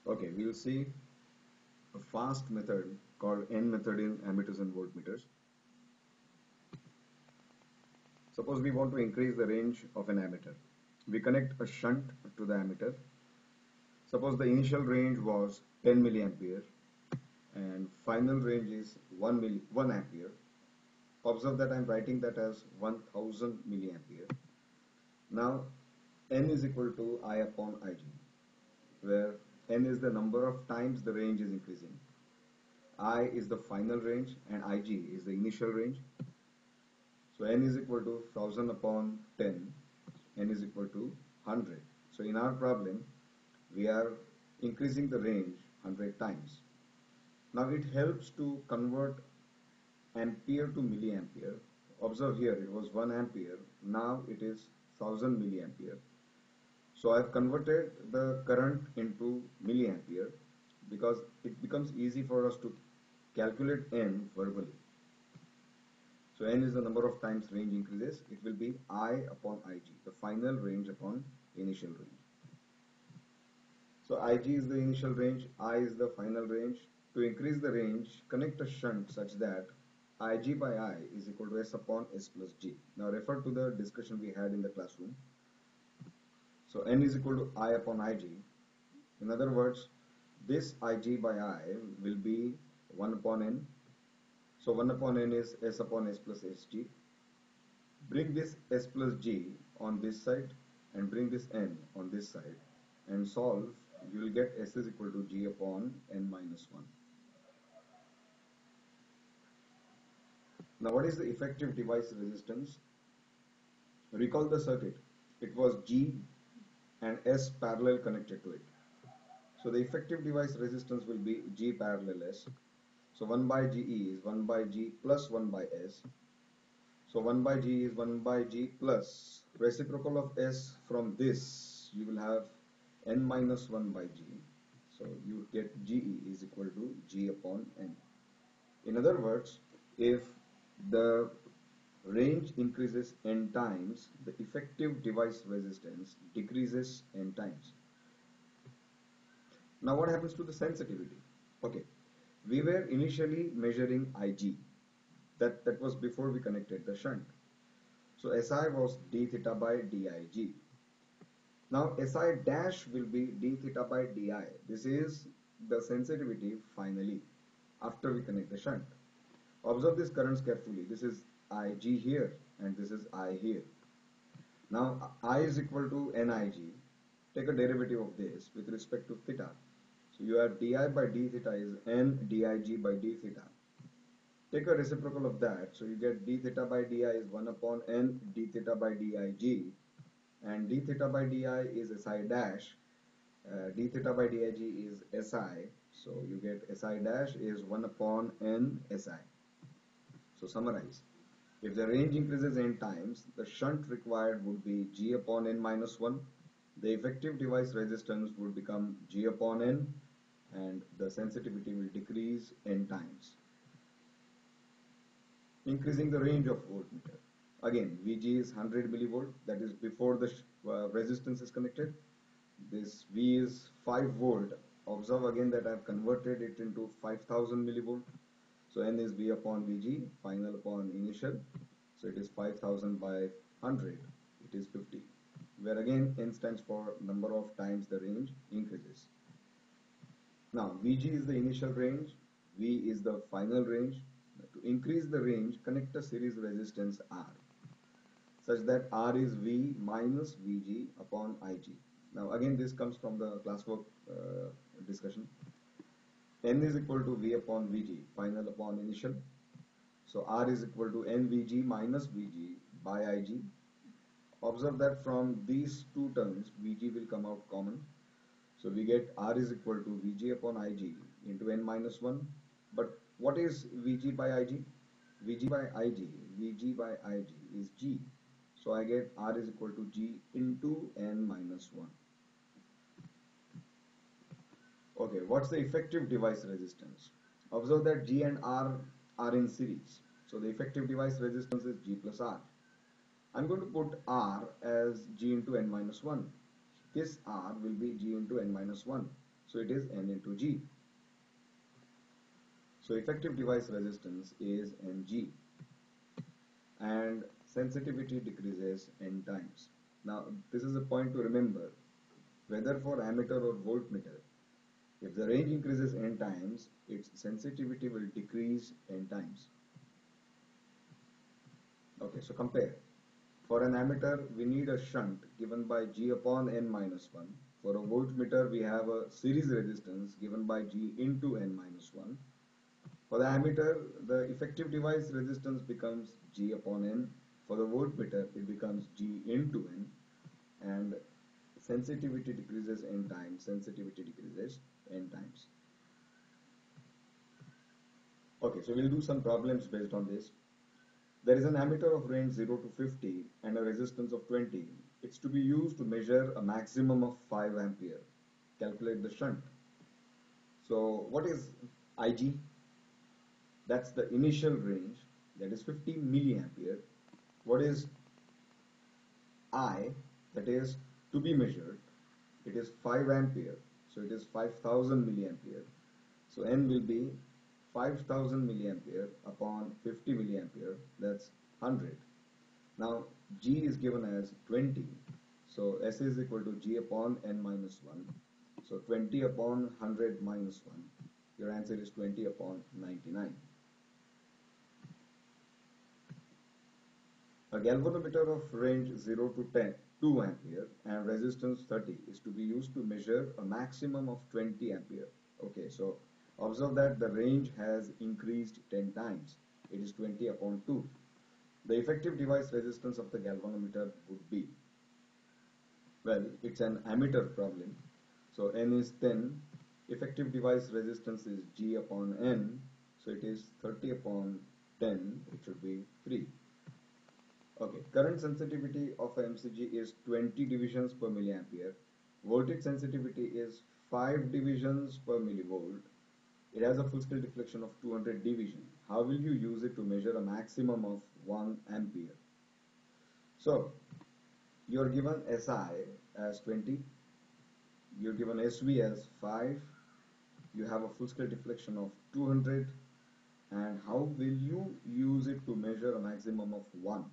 Okay, we'll see a fast method called N method in ammeters and voltmeters. Suppose we want to increase the range of an ammeter. We connect a shunt to the ammeter. Suppose the initial range was 10 milliampere and final range is 1 ampere. Observe that I'm writing that as 1000 milliampere. Now N is equal to I upon Ig, where N is the number of times the range is increasing. I is the final range and Ig is the initial range. So N is equal to 1000 upon 10, N is equal to 100. So in our problem, we are increasing the range 100 times. Now it helps to convert ampere to milliampere. Observe here, it was 1 ampere, now it is 1000 milliampere. So I have converted the current into milliampere because it becomes easy for us to calculate N verbally. So N is the number of times range increases. It will be I upon Ig, the final range upon initial range. So Ig is the initial range, I is the final range. To increase the range, connect a shunt such that Ig by I is equal to S upon S plus G. Now refer to the discussion we had in the classroom. So N is equal to I upon Ig. In other words, this Ig by I will be 1 upon N. So 1 upon N is S upon S plus Sg. Bring this S plus G on this side and bring this N on this side and solve. You will get S is equal to G upon N minus 1. Now what is the effective device resistance? Recall the circuit. It was G and S parallel connected to it. So the effective device resistance will be G parallel S. So 1 by GE is 1 by G plus 1 by S. So 1 by G is 1 by G plus reciprocal of S from this you will have N minus 1 by G. So you get GE is equal to G upon N. In other words, if the range increases N times, the effective device resistance decreases N times. Now what happens to the sensitivity? Okay, we were initially measuring Ig. That was before we connected the shunt. So SI was d theta by dig. Now SI dash will be d theta by di. This is the sensitivity finally after we connect the shunt. Observe this currents carefully. This is Ig here and this is I here. Now I is equal to Nig. Take a derivative of this with respect to theta. So you have di by d theta is N dig by d theta. Take a reciprocal of that. So you get d theta by di is 1 upon N d theta by dig. And d theta by di is SI dash. D theta by dig is SI. So you get SI dash is 1 upon N SI. So summarize. If the range increases N times, the shunt required would be G upon N minus 1. The effective device resistance would become G upon N and the sensitivity will decrease N times. Increasing the range of voltmeter. Again, Vg is 100 millivolt, that is before the resistance is connected. This V is 5 volt. Observe again that I have converted it into 5000 millivolt. So N is V upon Vg, final upon initial. So it is 5000 by 100, it is 50. Where again N stands for number of times the range increases. Now Vg is the initial range, V is the final range. To increase the range, connect a series resistance R such that R is V minus Vg upon Ig. Now again this comes from the classwork discussion. N is equal to V upon Vg, final upon initial. So R is equal to NVg minus Vg by Ig. Observe that from these two terms, Vg will come out common. So we get R is equal to Vg upon Ig into N minus 1. But what is Vg by Ig? Vg by Ig is G. So I get R is equal to G into N minus 1. Okay, what's the effective device resistance? Observe that G and R are in series. So the effective device resistance is G plus R. I'm going to put R as G into N minus 1. This R will be G into N minus 1. So it is N into G. So effective device resistance is Ng, and sensitivity decreases N times. Now this is a point to remember, whether for ammeter or voltmeter, if the range increases N times, its sensitivity will decrease N times. Okay, so compare. For an ammeter, we need a shunt given by G upon N minus 1. For a voltmeter, we have a series resistance given by G into N minus 1. For the ammeter, the effective device resistance becomes G upon N. For the voltmeter, it becomes G into N. And sensitivity decreases N times, sensitivity decreases N times. Okay, so we'll do some problems based on this. There is an ammeter of range 0 to 50 and a resistance of 20. It's to be used to measure a maximum of 5 ampere. Calculate the shunt. So what is Ig? That's the initial range, that is 50 milliampere. What is I? That is to be measured. It is 5 ampere, so it is 5000 milliampere. So N will be 5000 milliampere upon 50 milliampere, that's 100. Now G is given as 20, so S is equal to G upon N minus 1. So 20 upon 100 minus 1, your answer is 20 upon 99. A galvanometer of range 0 to 10, 2 ampere and resistance 30 is to be used to measure a maximum of 20 ampere. Okay, so observe that the range has increased 10 times. It is 20 upon 2. The effective device resistance of the galvanometer would be, well, it's an ammeter problem. So N is 10. Effective device resistance is G upon N. So it is 30 upon 10. It should be 3. Okay, current sensitivity of a MCG is 20 divisions per milliampere. Voltage sensitivity is 5 divisions per millivolt. It has a full scale deflection of 200 division. How will you use it to measure a maximum of 1 ampere? So, you are given SI as 20, you are given SV as 5, you have a full scale deflection of 200, and how will you use it to measure a maximum of 1?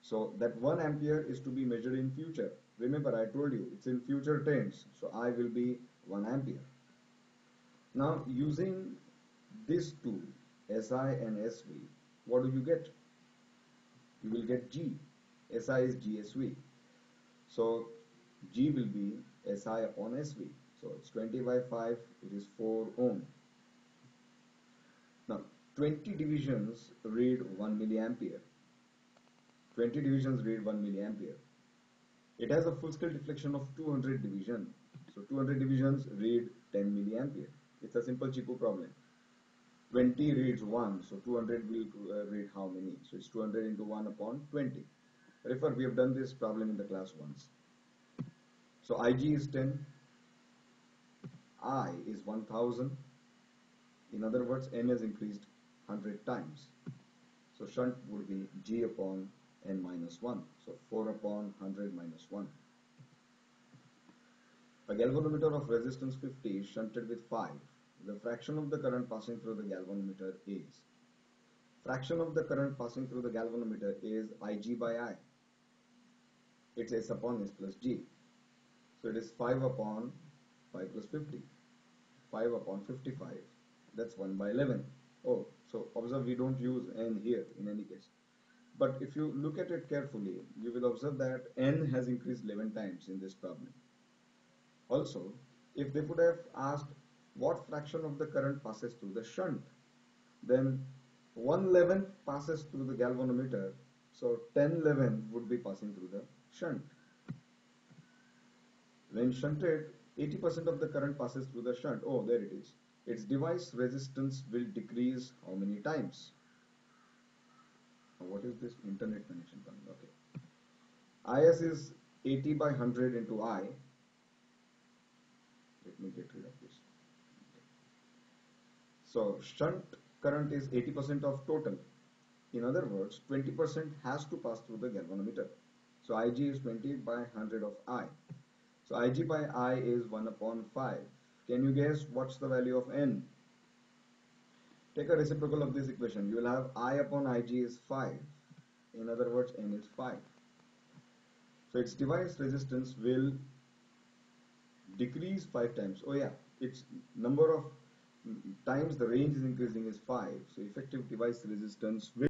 So that 1 ampere is to be measured in future. Remember, I told you it's in future tense, so I will be 1 ampere. Now using these two, SI and SV, what do you get? You will get G. SI is GSV. So G will be SI upon SV. So it's 20 by 5, it is 4 ohm. Now 20 divisions read 1 milliampere. 20 divisions read 1 milliampere. It has a full scale deflection of 200 division. So 200 divisions read 10 milliampere. It's a simple cheapo problem. 20 reads 1, so 200 will read how many? So it's 200 into 1 upon 20. Refer, we have done this problem in the class once. So Ig is 10, I is 1000. In other words, N has increased 100 times. So shunt would be G upon N minus 1. So 4 upon 100 minus 1. A galvanometer of resistance 50 is shunted with 5. The fraction of the current passing through the galvanometer is. Fraction of the current passing through the galvanometer is Ig by I. It's S upon S plus G. So it is 5 upon 5 plus 50. 5 upon 55. That's 1 by 11. Oh, so observe we don't use N here in any case. But if you look at it carefully, you will observe that N has increased 11 times in this problem. Also, if they could have asked what fraction of the current passes through the shunt, then 1/11 passes through the galvanometer, so 10/11 would be passing through the shunt. When shunted, 80% of the current passes through the shunt. Oh, there it is. Its device resistance will decrease how many times? What is this internet connection coming? Okay. Is is 80 by 100 into I. Let me get rid of this. Okay. So shunt current is 80% of total. In other words, 20% has to pass through the galvanometer. So Ig is 20 by 100 of I. So Ig by I is 1 upon 5. Can you guess what's the value of N? Take a reciprocal of this equation. You will have I upon Ig is 5. In other words, N is 5. So its device resistance will decrease 5 times. Oh yeah, its number of times the range is increasing is 5. So effective device resistance will